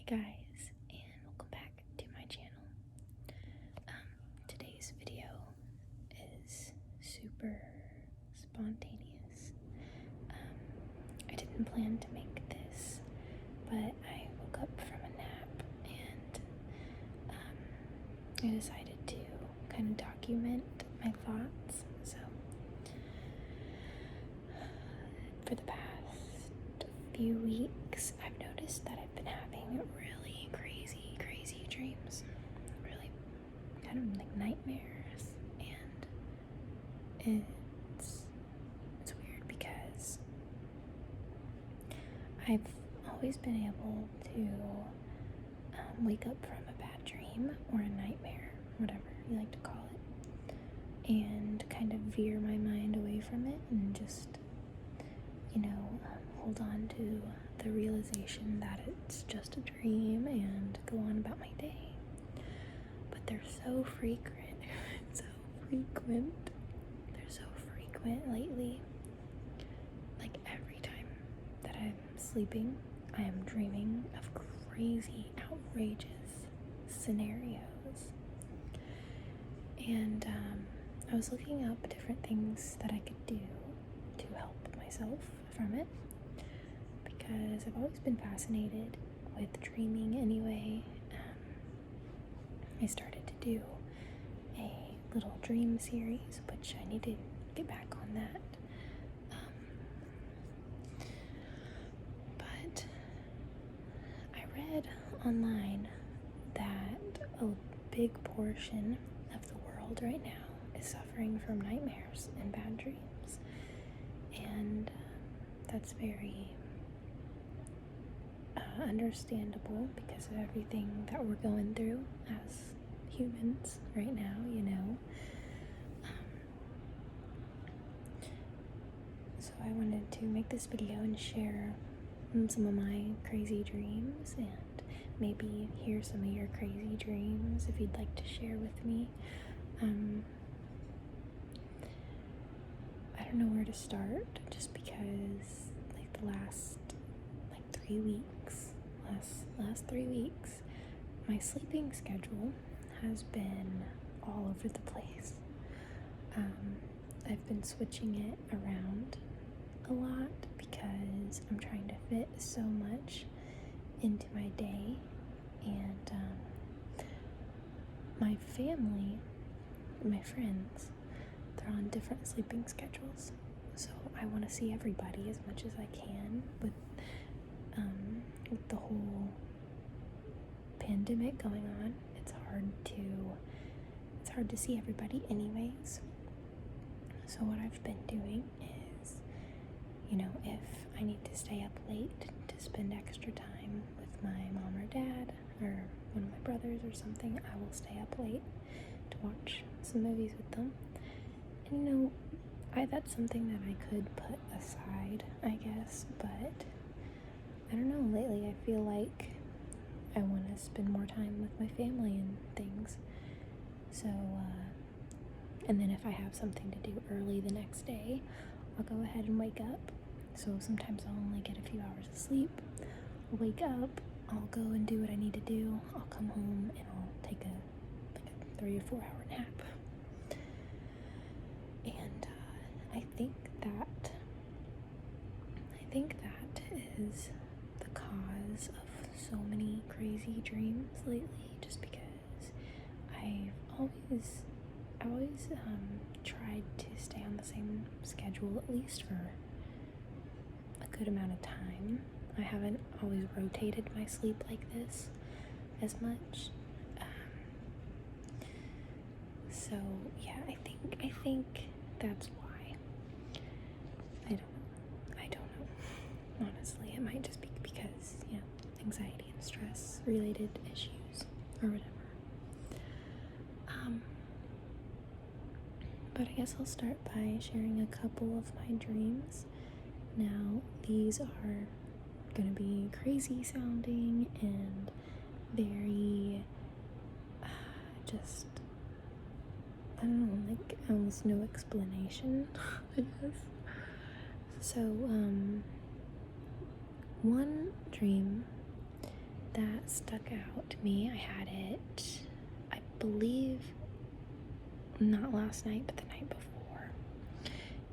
guys, and welcome back to my channel. Today's video is super spontaneous. I didn't plan to make this, but I woke up from a nap and I decided to kind of document my thoughts. So for the past few weeks, I've noticed that I've been having really crazy dreams, really kind of like nightmares, and it's weird because I've always been able to wake up from a bad dream or a nightmare, whatever you like to call it, and kind of veer my mind away from it and just hold on to the realization that it's just a dream and go on about my day. But they're so frequent, they're so frequent lately. Like every time that I'm sleeping, I am dreaming of crazy, outrageous scenarios. And I was looking up different things that I could do to help myself from it, because I've always been fascinated with dreaming anyway. I started to do a little dream series, which I need to get back on that. But I read online that a big portion of the world right now is suffering from nightmares and bad dreams. And that's very understandable because of everything that we're going through as humans right now, So I wanted to make this video and share some of my crazy dreams, and maybe hear some of your crazy dreams if you'd like to share with me. I don't know where to start, just because the last 3 weeks, last 3 weeks, my sleeping schedule has been all over the place. I've been switching it around a lot because I'm trying to fit so much into my day, and my family, my friends, they're on different sleeping schedules, so I want to see everybody as much as I can with the whole pandemic going on. It's hard to see everybody anyways. So what I've been doing is, if I need to stay up late to spend extra time with my mom or dad or one of my brothers or something, I will stay up late to watch some movies with them. And that's something that I could put aside, I guess, but I don't know, lately I feel like I want to spend more time with my family and things. So, and then if I have something to do early the next day, I'll go ahead and wake up. So sometimes I'll only get a few hours of sleep. I'll wake up, I'll go and do what I need to do. I'll come home and I'll take a 3 or 4 hour nap. And I think that is the cause of so many crazy dreams lately, just because I've always tried to stay on the same schedule, at least for a good amount of time. I haven't always rotated my sleep like this as much. So yeah, I think that's why. I don't know. Honestly, it might just be because, anxiety and stress related issues or whatever. But I guess I'll start by sharing a couple of my dreams. Now, these are gonna be crazy sounding and very, just, I don't know, like almost no explanation, I guess. So, one dream that stuck out to me. I had it, I believe, not last night, but the night before.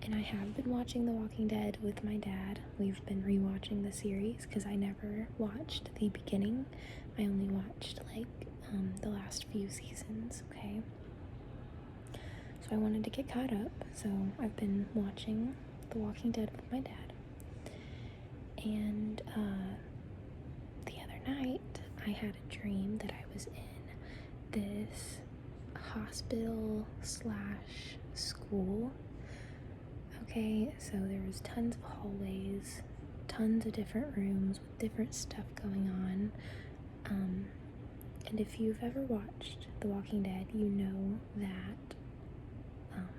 And I have been watching The Walking Dead with my dad. We've been rewatching the series because I never watched the beginning. I only watched like the last few seasons, okay? So I wanted to get caught up. So I've been watching The Walking Dead with my dad. And the other night, I had a dream that I was in this hospital slash school. Okay, so there was tons of hallways, tons of different rooms with different stuff going on. And if you've ever watched The Walking Dead, you know that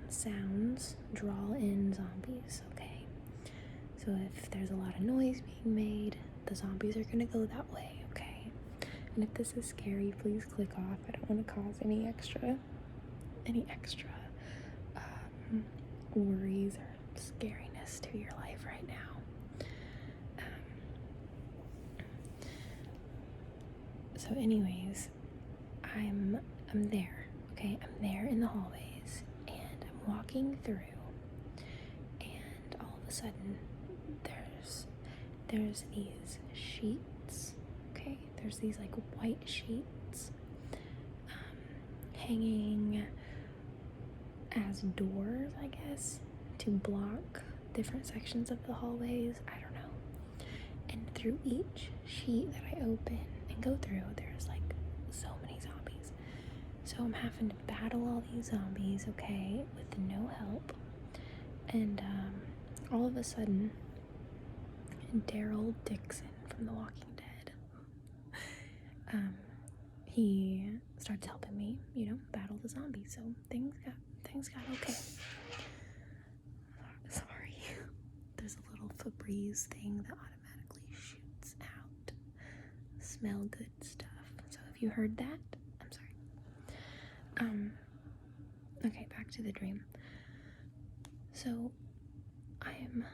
sounds draw in zombies, okay? So if there's a lot of noise being made, the zombies are gonna go that way, okay? And if this is scary, please click off. I don't want to cause any extra worries or scariness to your life right now. So anyways, I'm there, okay? I'm there in the hallways, and I'm walking through, and all of a sudden there's these sheets, okay? There's these like white sheets hanging as doors, I guess, to block different sections of the hallways. I don't know. And through each sheet that I open and go through, there's like so many zombies. So I'm having to battle all these zombies, okay, with no help. And all of a sudden, Daryl Dixon from The Walking Dead, he starts helping me, battle the zombies. So things got okay. Sorry. There's a little Febreze thing that automatically shoots out smell good stuff. So if you heard that, I'm sorry. Okay, back to the dream. So I'm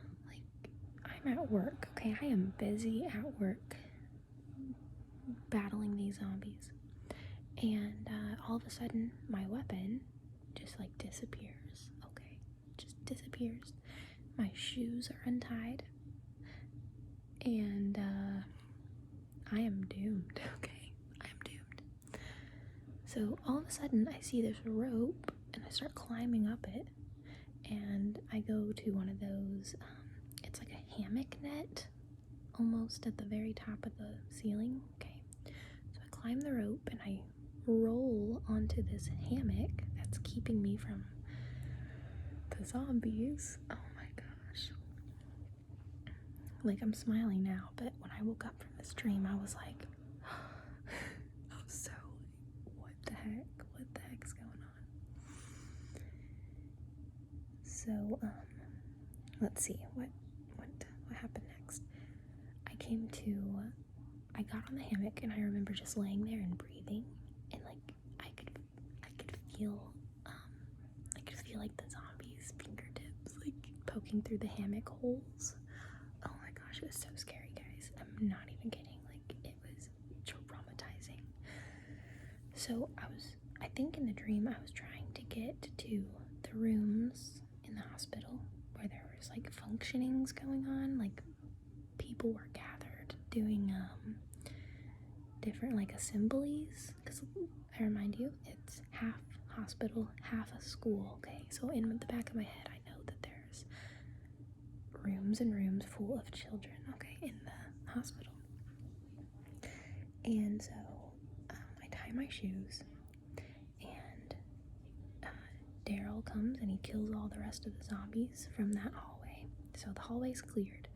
at work, okay? I am busy at work battling these zombies. And all of a sudden, my weapon just like disappears, okay? Just disappears. My shoes are untied. And I am doomed, okay? I am doomed. So all of a sudden, I see this rope, and I start climbing up it. And I go to one of those, it's like a hammock net, almost at the very top of the ceiling, okay? So I climb the rope, and I roll onto this hammock that's keeping me from the zombies. Oh my gosh. Like, I'm smiling now, but when I woke up from this dream, I was like, oh, so, what the heck's going on? So, let's see, what happened next? I got on the hammock, and I remember just laying there and breathing, and like, I could feel like the zombies' fingertips, like, poking through the hammock holes. Oh my gosh, it was so scary, guys. I'm not even kidding. Like, it was traumatizing. So I think in the dream, I was trying to get to the rooms in the hospital where there was like functionings going on, like people were gathered doing different like assemblies, because I remind you, it's half hospital, half a school, okay? So in the back of my head, I know that there's rooms and rooms full of children, okay, in the hospital. And so I tie my shoes, and Daryl comes and he kills all the rest of the zombies from that hallway. So the hallway's cleared.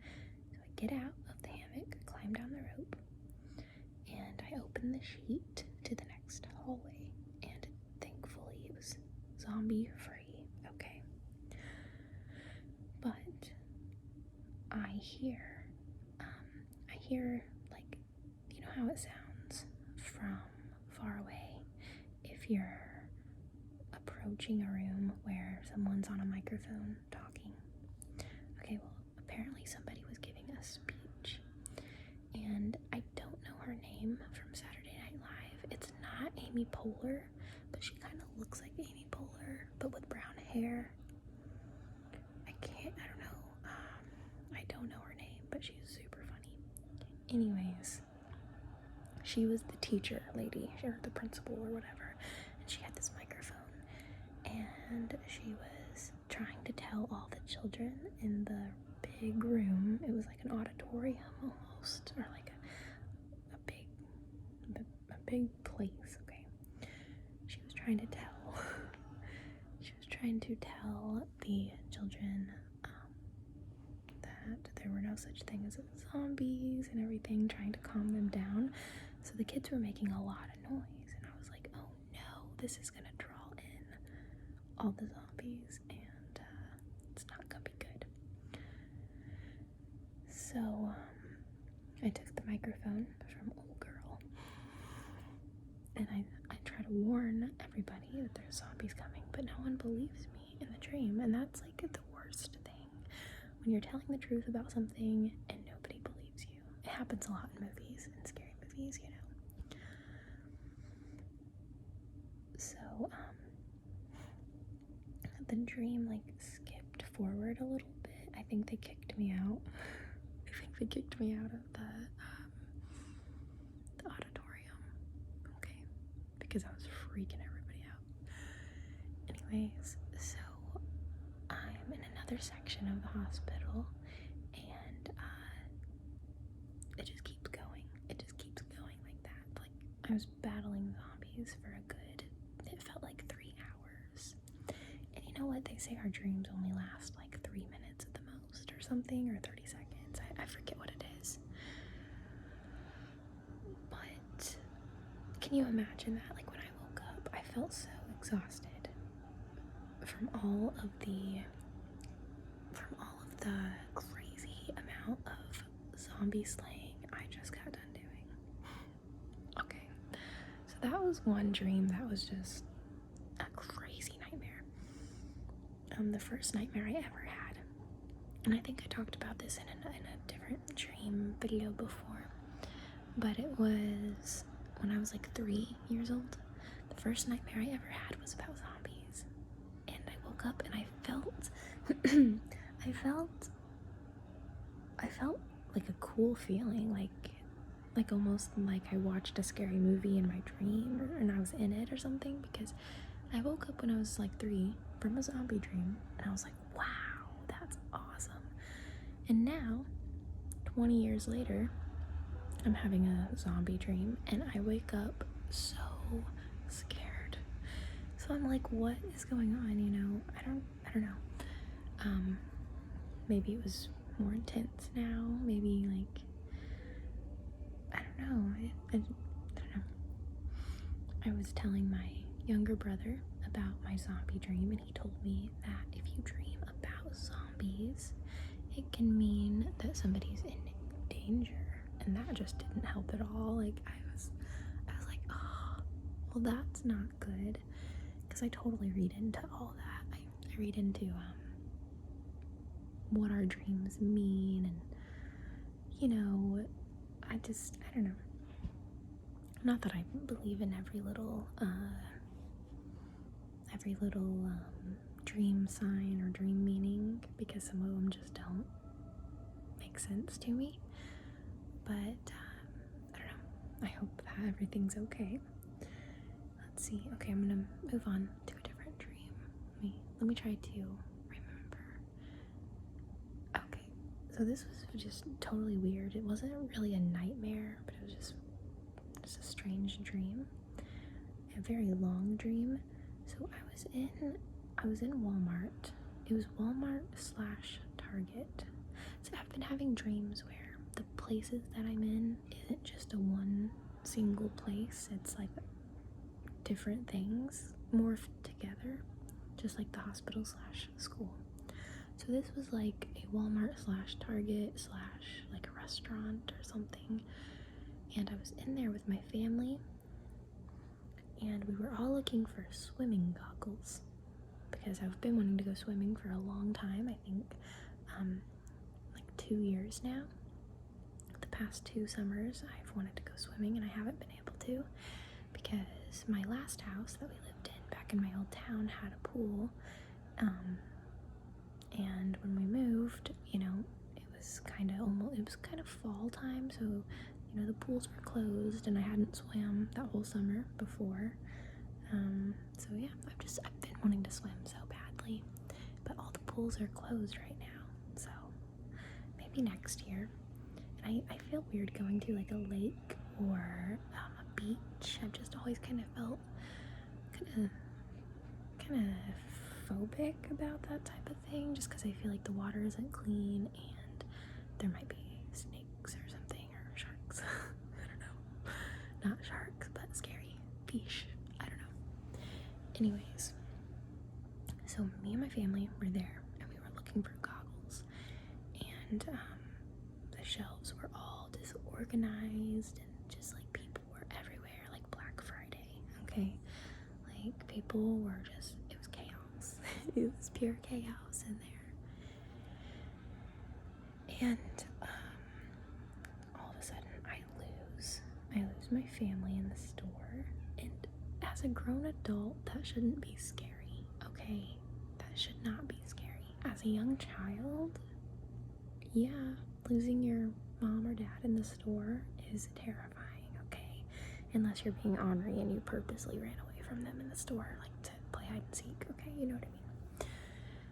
So I get out of the hammock, climb down the rope, and I open the sheet to the next hallway, and thankfully it was zombie free, okay? But I hear like, you know how it sounds from far away if you're approaching a room where someone's on a microphone talking? Okay, well, apparently somebody was giving a speech, and I don't know her name. dream from Saturday Night Live. It's not Amy Poehler, but she kind of looks like Amy Poehler, but with brown hair. I don't know her name, but she's super funny. Anyways, she was the teacher lady, or the principal or whatever, and she had this microphone, and she was trying to tell all the children in the big room. It was like an auditorium almost, or like a big place, okay? She was trying to tell the children that there were no such thing as zombies and everything, trying to calm them down. So the kids were making a lot of noise, and I was like, oh no, this is gonna draw in all the zombies, and it's not gonna be good. So I took the microphone from old girl, and I try to warn everybody that there's zombies coming, but no one believes me in the dream, and that's like the worst thing. When you're telling the truth about something and nobody believes you. It happens a lot in movies, in scary movies, you know. So, the dream, like, skipped forward a little bit. I think they kicked me out. Of the auditorium. Okay. Because I was freaking everybody out. Anyways, so I'm in another section of the hospital, and it just keeps going. It just keeps going like that. Like, I was battling zombies for it felt like 3 hours. And you know what? They say our dreams only last like 3 minutes at the most, or something, or 30 seconds. I forget what it is. But can you imagine that? Like, when I woke up, I felt so exhausted from all of the crazy amount of zombie slaying I just got done doing. Okay, so that was one dream that was just a crazy nightmare. The first nightmare I ever had, and I think I talked about this in a different dream video before, but it was when I was like 3 years old. The first nightmare I ever had was about zombies, and I woke up and I felt I felt like a cool feeling, like almost like I watched a scary movie in my dream, and I was in it or something, because I woke up when I was like 3 from a zombie dream, and I was like, wow, that's awesome. And now, 20 years later, I'm having a zombie dream, and I wake up so scared. So I'm like, what is going on, you know? I don't know. Maybe it was more intense now, maybe, like, I don't know. I don't know. I was telling my younger brother about my zombie dream, and he told me that if you dream about zombies, it can mean that somebody's in danger, and that just didn't help at all. Like, I was like, oh, well, that's not good, because I totally read into all that. I read into what our dreams mean, and, you know, I don't know. Not that I believe in every little dream sign or dream meaning, because some of them just don't make sense to me. But I don't know. I hope that everything's okay. Let's see. Okay, I'm gonna move on to a different dream. Let me try to remember. Okay, so this was just totally weird. It wasn't really a nightmare, but it was just a strange dream. A very long dream. So I was in Walmart. It was Walmart/Target. So I've been having dreams where the places that I'm in isn't just a one single place. It's like different things morphed together, just like the hospital/school. So this was like a Walmart/Target/ like a restaurant or something. And I was in there with my family, and we were all looking for swimming goggles, because I've been wanting to go swimming for a long time. I think like 2 years now. The past 2 summers I've wanted to go swimming and I haven't been able to because my last house that we lived in back in my old town had a pool. And when we moved, it was kind of fall time, so the pools were closed and I hadn't swam that whole summer before. So yeah, I've been wanting to swim so badly, but all the pools are closed right now, so maybe next year. And I feel weird going to like a lake or a beach. I've just always kind of felt kind of phobic about that type of thing, just because I feel like the water isn't clean and there might be snakes or something, or sharks. I don't know. Not sharks, but scary fish. I don't know. Anyways, so me and my family were there and we were looking for goggles, and the shelves were all disorganized and just like people were everywhere, like Black Friday, okay? Like people were just, it was chaos. It was pure chaos in there. And all of a sudden I lose my family in the store, and as a grown adult that shouldn't be scary, okay? That should not be scary. As a young child, yeah, losing your mom or dad in the store is terrifying, okay? Unless you're being ornery and you purposely ran away from them in the store, like to play hide and seek, okay? You know what I mean?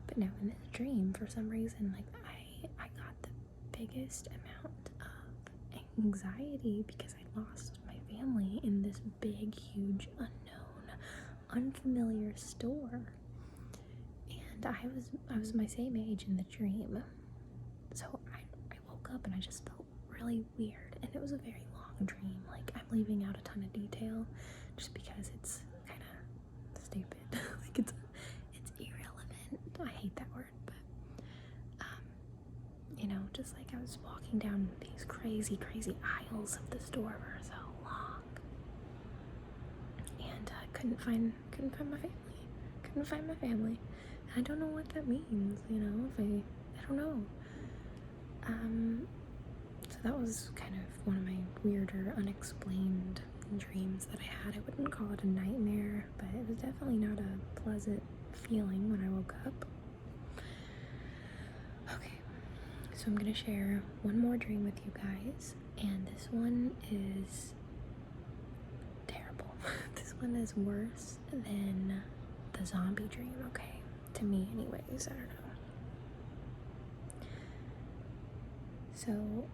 But no, in this dream, for some reason, like I got the biggest amount of anxiety because I lost my family in this big, huge, unknown, unfamiliar store. And I was my same age in the dream. So I woke up and I just felt really weird, and it was a very long dream. Like, I'm leaving out a ton of detail just because it's kind of stupid. Like, it's irrelevant. I hate that word, but just like I was walking down these crazy aisles of the store for so long, and I couldn't find my family. And I don't know what that means, I don't know. So that was kind of one of my weirder, unexplained dreams that I had. I wouldn't call it a nightmare, but it was definitely not a pleasant feeling when I woke up. Okay, so I'm gonna share one more dream with you guys, and this one is terrible. This one is worse than the zombie dream, okay? To me anyways, I don't know. So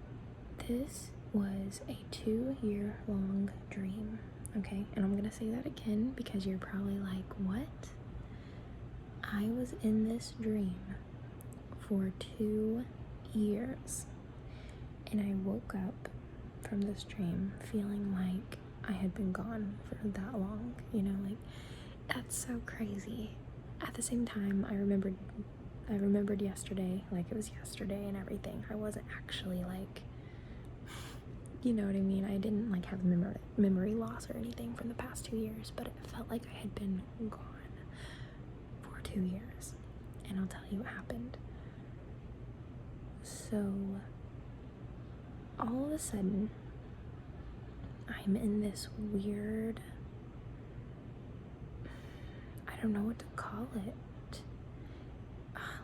this was a 2-year-long dream, okay? And I'm gonna say that again because you're probably like, what? I was in this dream for 2 years, and I woke up from this dream feeling like I had been gone for that long, like, that's so crazy. At the same time, I remembered yesterday, like it was yesterday and everything. I wasn't actually like, you know what I mean? I didn't like have memory loss or anything from the past 2 years, but it felt like I had been gone for 2 years. And I'll tell you what happened. So all of a sudden, I'm in this weird, I don't know what to call it.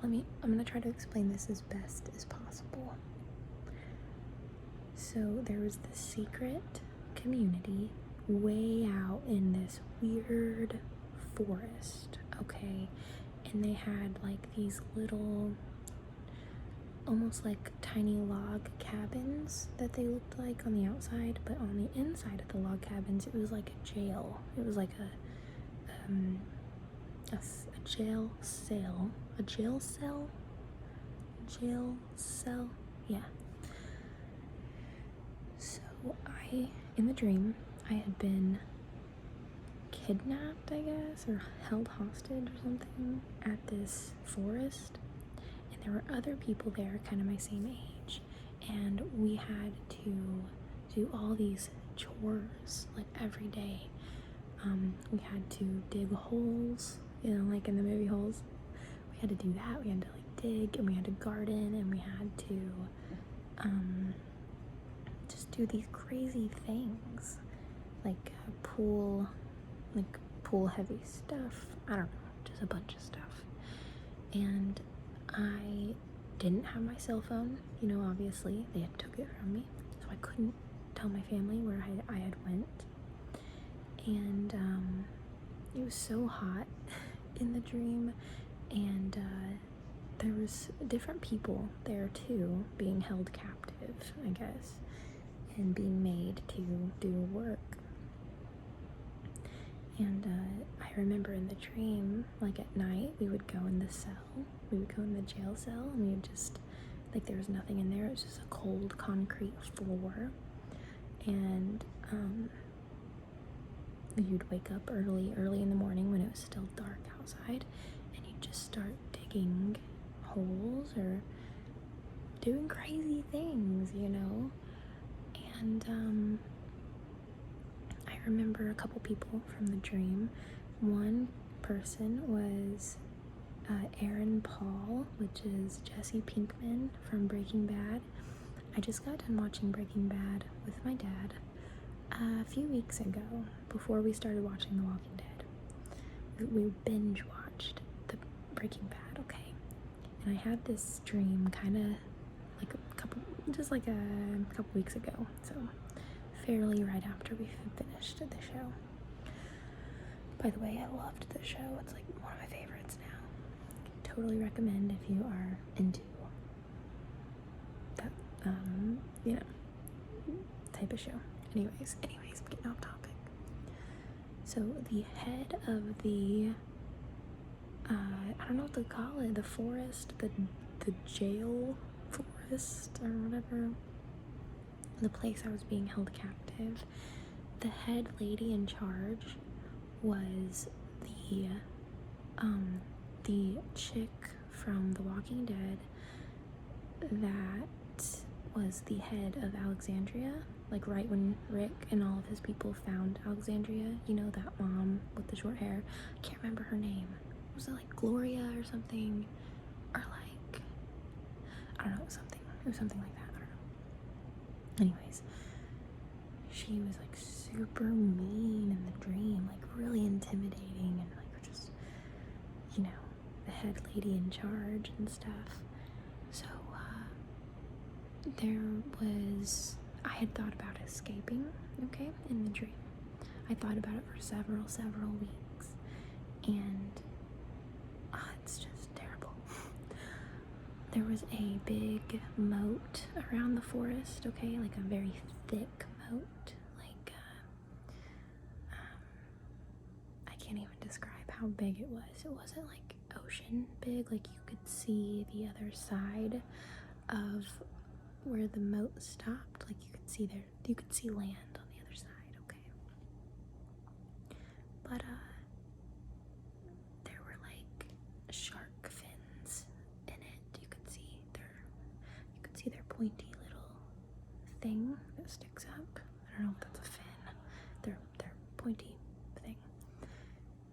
I'm gonna try to explain this as best as possible. So there was this secret community way out in this weird forest, okay? And they had like these little, almost like tiny log cabins that they looked like on the outside, but on the inside of the log cabins, it was like a jail. It was like a jail cell, yeah. So in the dream, I had been kidnapped, I guess, or held hostage or something at this forest, and there were other people there kind of my same age, and we had to do all these chores like every day. We had to dig holes, like in the movie Holes. We had to do that. We had to like dig, and we had to garden, and we had to do these crazy things, like pool heavy stuff. I don't know, just a bunch of stuff. And I didn't have my cell phone, you know, obviously they had took it from me, so I couldn't tell my family where I had went. And it was so hot in the dream, and there was different people there too, being held captive, I guess, and being made to do work. And I remember in the dream, like at night, we would go in the cell, we would go in the jail cell, and we would just, like, there was nothing in there, it was just a cold concrete floor. And you'd wake up early in the morning when it was still dark outside, and you'd just start digging holes or doing crazy things, you know. And I remember a couple people from the dream. One person was Aaron Paul, which is Jesse Pinkman from Breaking Bad. I just got done watching Breaking Bad with my dad a few weeks ago, before we started watching The Walking Dead. We binge watched the Breaking Bad, okay? And I had this dream kind of like a couple weeks ago, so fairly right after we finished the show. By the way, I loved the show. It's like one of my favorites now. Totally recommend if you are into that, you know, type of show. Anyways, I'm getting off topic. So the head of the, I don't know what to call it, the forest, the jail forest or whatever, the place I was being held captive, the head lady in charge was the chick from The Walking Dead that was the head of Alexandria, like right when Rick and all of his people found Alexandria, you know, that mom with the short hair. I can't remember her name. Was it like Gloria or something? Or like, I don't know, it was something like that, I don't know. Anyways, she was like super mean in the dream, like really intimidating, and like just, you know, the head lady in charge and stuff. So I had thought about escaping, okay, in the dream. I thought about it for several weeks, and it's just terrible. There was a big moat around the forest, okay, like a very thick moat, like I can't even describe how big it was. It wasn't like ocean big, like you could see the other side of where the moat stopped, like you could see land on the other side, okay? But there were like shark fins in it. You could see their pointy little thing that sticks up. I don't know if that's a fin. Their pointy thing.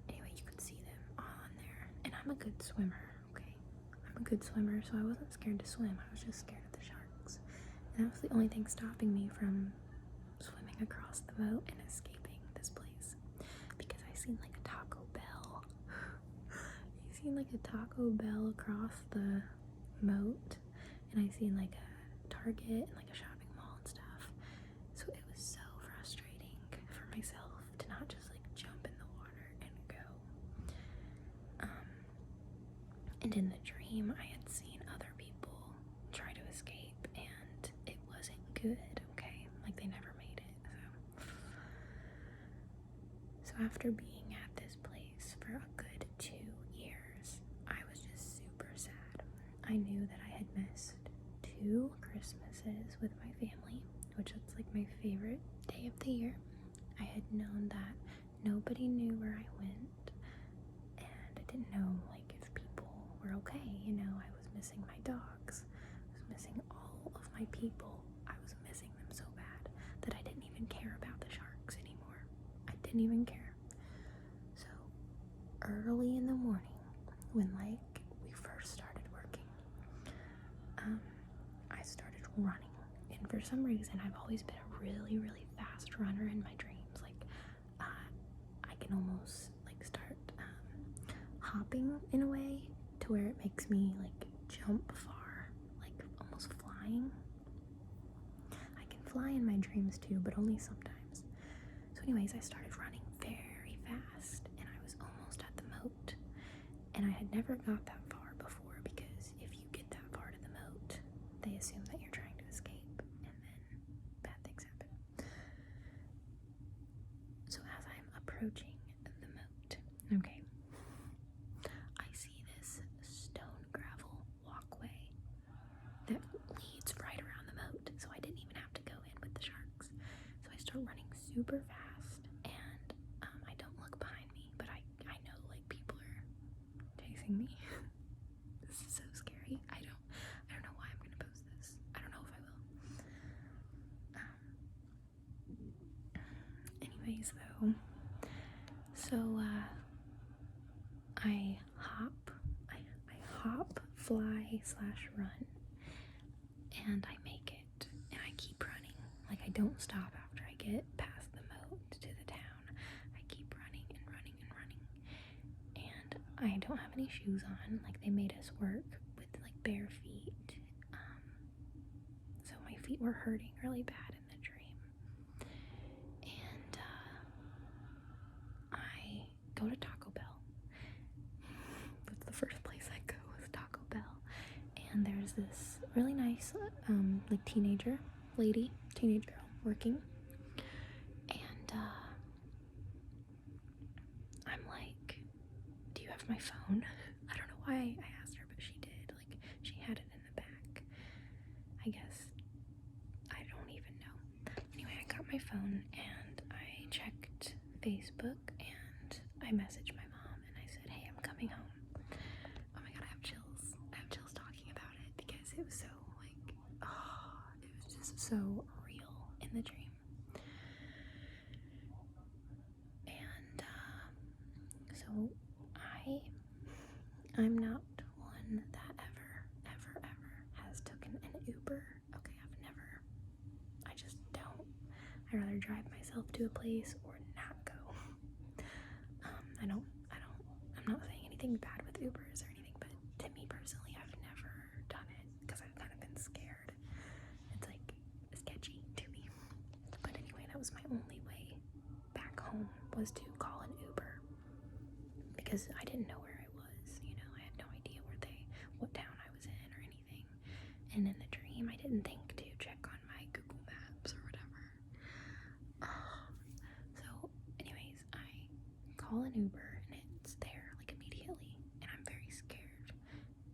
Anyway, you could see them on there. And I'm a good swimmer, okay? I'm a good swimmer, so I wasn't scared to swim. I was just scared of the sharks. And that was the only thing stopping me from swimming across the moat and escaping this place. Because I seen like a Taco Bell. I seen like a Taco Bell across the moat. And I seen like a Target and like a shopping mall and stuff. So it was so frustrating for myself to not just like jump in the water and go. And in the dream, I had seen other people try to escape, and it wasn't good, okay? Like, they never made it, so after being at this place for a good 2 years, I was just super sad. I knew that I had missed 2 Christmases with my family, which is like my favorite day of the year. I had known that nobody knew where I went, and I didn't know like if people were okay, you know. I was missing my dogs, I was missing all of my people. I was missing them so bad that I didn't even care about the sharks anymore. I didn't even care. So early in the morning, when like we first started working, I started running, and for some reason I've always been a really, really fast runner in my dreams. Like, I can almost like start hopping in a way to where it makes me like jump far, like almost flying. I can fly in my dreams too, but only sometimes. So anyways, I started running very fast and I was almost at the moat. And I had never got that far before, because if you get that far to the moat, they assume that you're trying to escape, and then bad things happen. So as I'm approaching the moat, okay, I see this stone gravel walkway that leads right around the moat, so I didn't even have to go in with the sharks. So I start running super fast, and I don't look behind me, but I know like people are chasing me. This is so scary. I don't know why I'm gonna post this. I don't know if I will. Anyways though, so I hop, fly / run, and I make it, and I keep running. Like, I don't stop after I get past the moat to the town. I keep running and running and running. And I don't have any shoes on. Like, they made us work with like bare feet. So my feet were hurting really bad in the dream. And I go to Taco Bell. That's the first place I go, is Taco Bell. And there's this really nice like teenage girl working. And I'm like, do you have my phone? I don't know why I asked her, but she did. Like, she had it in the back. I guess. I don't even know. Anyway, I got my phone and I checked Facebook and I messaged my mom and I said, hey, I'm coming home. Oh my god, I have chills. I have chills talking about it, because it was so like, oh, it was just so real in the dream. And so I'm not one that ever has taken an Uber. Okay, I just don't. I'd rather drive myself to a place or not go. I'm not saying anything bad with Ubers or anything, but to me personally, I've never done it because I've kind of been scared. It's like sketchy to me. But anyway, that was my only way back home, was to call an Uber, because I didn't know where I was. I had no idea what town I was in or anything. And in the dream, I didn't think to check on my Google Maps or whatever. So anyways, I call an Uber and it's there like immediately, and I'm very scared,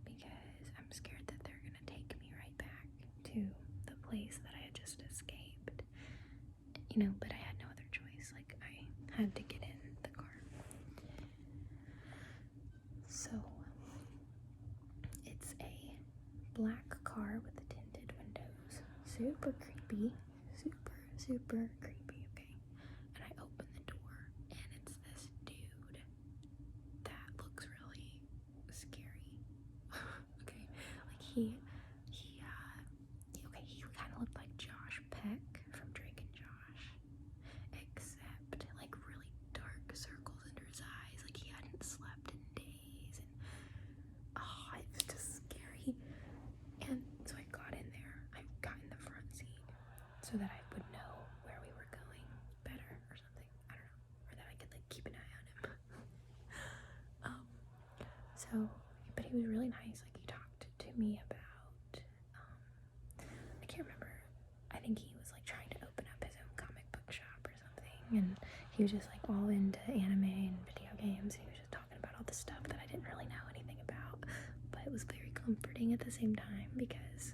because I'm scared that they're gonna take me right back to the place that I had just escaped. But I had no other choice. Like, I had to get in the car. So it's a black car with the tinted windows. Super creepy. Super creepy, okay? And I open the door and it's this dude that looks really scary. Okay? Like, he kind of looked like Josh Peck from Drake and Josh, except like really dark circles under his eyes. Like, he hadn't slept in days, and it was just scary. And so I got in there. I got in the front seat so that I would know where we were going better or something. I don't know. Or that I could like keep an eye on him. But he was really nice. Like, he talked to me about I can't remember. I think he was like trying to open up his own comic book shop or something, and he was just like all into anime and video games. He was just talking about all the stuff that I didn't really know anything about, but it was very comforting at the same time, because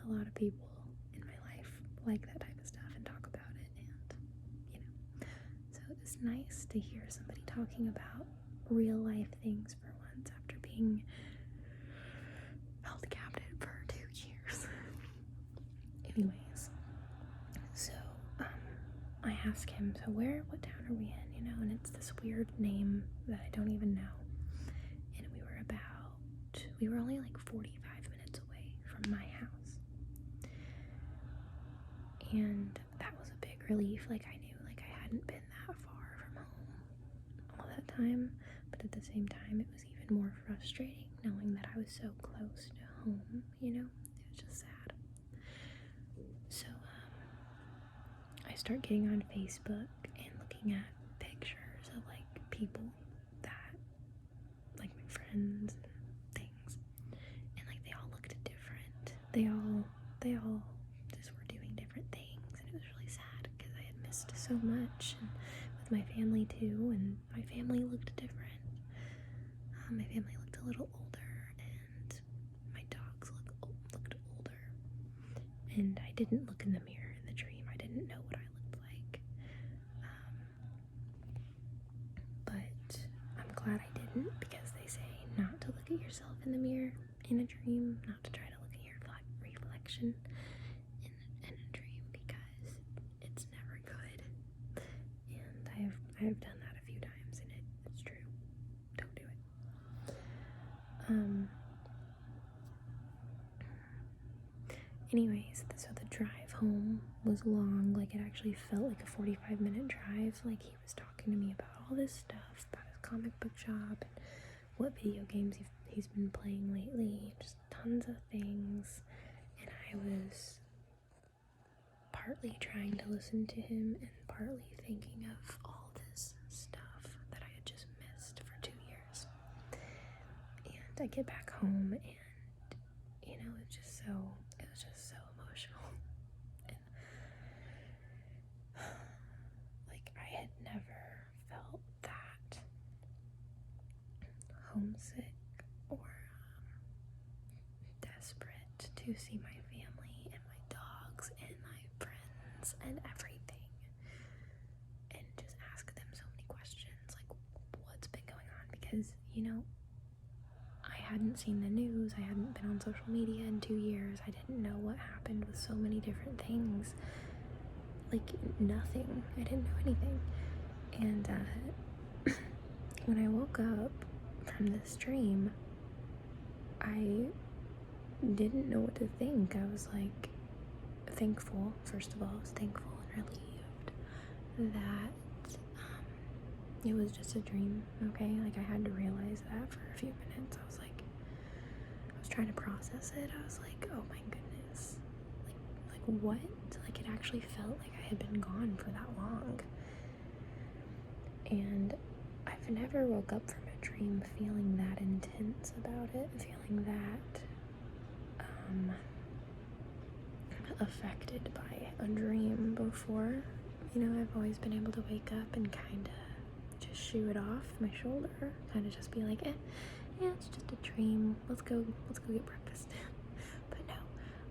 a lot of people in my life like that type of stuff and talk about it, and so it was nice to hear somebody talking about real life things for once, after being held captive for 2 years. Anyways, so I asked him, so what town are we in, and it's this weird name that I don't even know. And we were only like 45 minutes away from my house. And that relief. Like, I knew, like, I hadn't been that far from home all that time, but at the same time, it was even more frustrating knowing that I was so close to home, you know? It was just sad. So, I start getting on Facebook and looking at pictures of, like, people that, like, my friends and things, and, like, they all looked different. They all just were doing different things, and it was really sad because I had missed so much, and with my family too, and my family looked different. My family looked a little older, and my dogs looked older, and I didn't look in the mirror in the dream. I didn't know what I looked like, but I'm glad I didn't, because they say not to look at yourself in the mirror in a dream, not to try to look at your reflection in a dream, because it's never good. And I've done that a few times, and it's true. Don't do it. Anyways, so the drive home was long. Like, it actually felt like a 45-minute drive. Like, he was talking to me about all this stuff, about his comic book shop, and what video games he's been playing lately, just tons of things. And I was partly trying to listen to him and partly thinking of all this stuff that I had just missed for 2 years. And I get back home, and you know, it was just so emotional. And like, I had never felt that homesick or desperate to see my family and my dogs and my friends and everything, and just ask them so many questions, like, what's been going on, because, you know, I hadn't seen the news, I hadn't been on social media in 2 years, I didn't know what happened with so many different things, like, nothing, I didn't know anything. And when I woke up from this dream, I didn't know what to think. I was like thankful, first of all, I was thankful and relieved that it was just a dream, okay? Like, I had to realize that for a few minutes. I was trying to process it. I was like, oh my goodness, like what? Like, it actually felt like I had been gone for that long. And I've never woke up from a dream feeling that intense about it, feeling that affected by a dream before. You know, I've always been able to wake up and kind of just shoo it off my shoulder, kind of just be like, yeah, it's just a dream, let's go get breakfast. But no,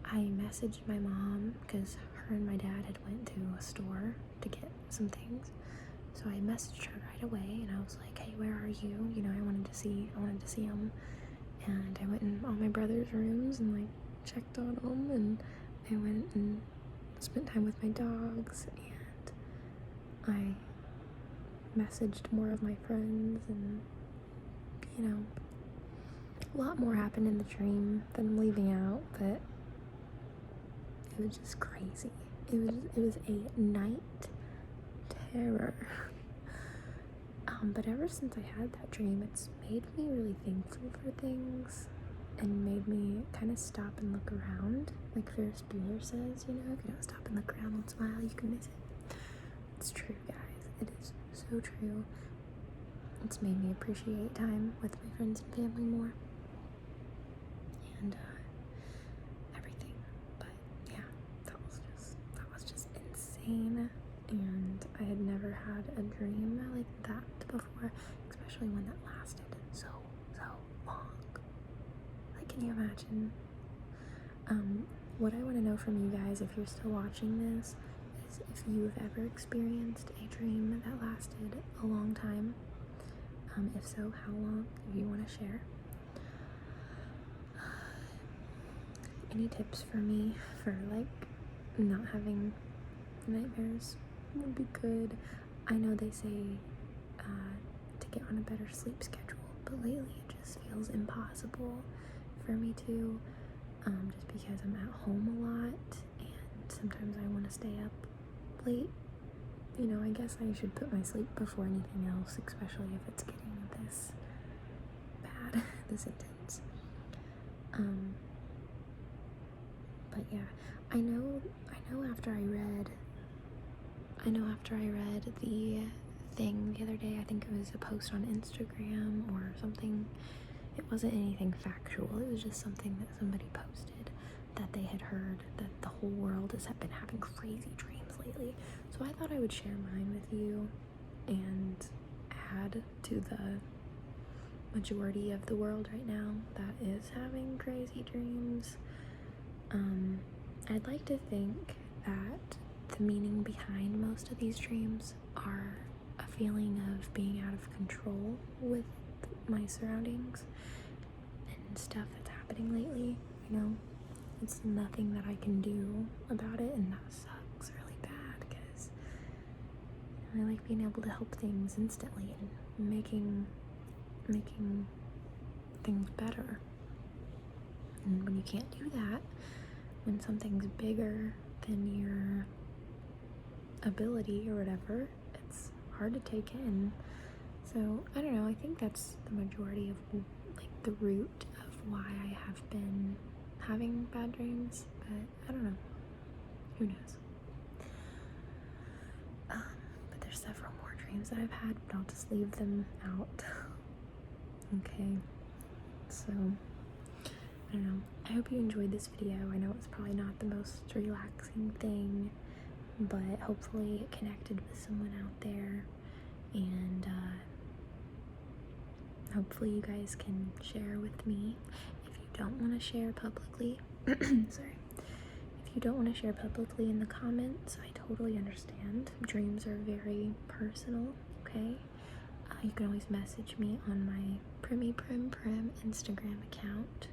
I messaged my mom, because her and my dad had went to a store to get some things, so I messaged her right away, and I was like, hey, where are you? You know, I wanted to see him, and I went in all my brother's rooms and, like, checked on them, and I went and spent time with my dogs, and I messaged more of my friends, and, you know, a lot more happened in the dream than I'm leaving out, but it was just crazy. It was a night terror. But ever since I had that dream, it's made me really thankful for things, and made me kind of stop and look around. Like Ferris Bueller says, you know, if you don't stop and look around and smile, you can miss it. It's true, guys. It is so true. It's made me appreciate time with my friends and family more, and everything. But yeah, that was just insane, and I had never had a dream like that before, especially one that lasted so long. Like, can you imagine? What I want to know from you guys, if you're still watching this, is if you've ever experienced a dream that lasted a long time. If so, how long, if you want to share. Any tips for me for, like, not having nightmares would be good. I know they say to get on a better sleep schedule, but lately it just feels impossible for me to, just because I'm at home a lot, and sometimes I want to stay up late you know, I guess I should put my sleep before anything else, especially if it's getting this bad, this intense. But yeah, I know after I read the thing the other day, I think it was a post on Instagram or something. It wasn't anything factual, it was just something that somebody posted, that they had heard that the whole world has been having crazy dreams lately. So I thought I would share mine with you and add to the majority of the world right now that is having crazy dreams. I'd like to think that the meaning behind most of these dreams are a feeling of being out of control with my surroundings and stuff that's happening lately. You know, it's nothing that I can do about it, and that sucks really bad because I like being able to help things instantly and making things better. And when you can't do that, when something's bigger than your ability or whatever, it's hard to take in. So I don't know, I think that's the majority of like the root of why I have been having bad dreams, but I don't know, who knows. But there's several more dreams that I've had, but I'll just leave them out. Okay, so I don't know, I hope you enjoyed this video. I know it's probably not the most relaxing thing, but hopefully it connected with someone out there, and hopefully you guys can share with me. If you don't want to share publicly, sorry, if you don't want to share publicly in the comments, I totally understand. Dreams are very personal, okay? You can always message me on my Prim Instagram account,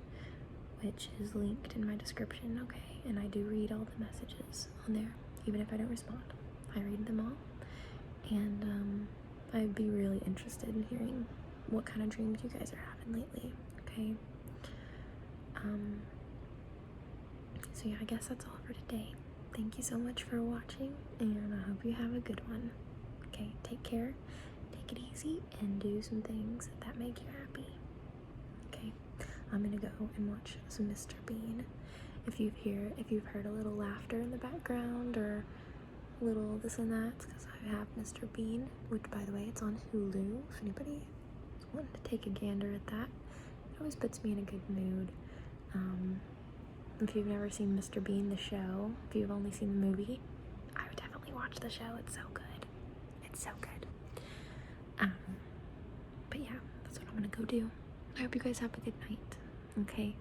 which is linked in my description, okay? And I do read all the messages on there, even if I don't respond. I read them all, and I'd be really interested in hearing what kind of dreams you guys are having lately, okay? So yeah, I guess that's all for today. Thank you so much for watching, and I hope you have a good one. Okay, take care, take it easy, and do some things that make you happy. Okay, I'm gonna go and watch some Mr. Bean. If you've heard a little laughter in the background or a little this and that, it's because I have Mr. Bean, which by the way, it's on Hulu. If anybody is wanting to take a gander at that, it always puts me in a good mood. If you've never seen Mr. Bean, the show, if you've only seen the movie, I would definitely watch the show. It's so good. It's so good. But yeah, that's what I'm gonna go do. I hope you guys have a good night. Okay.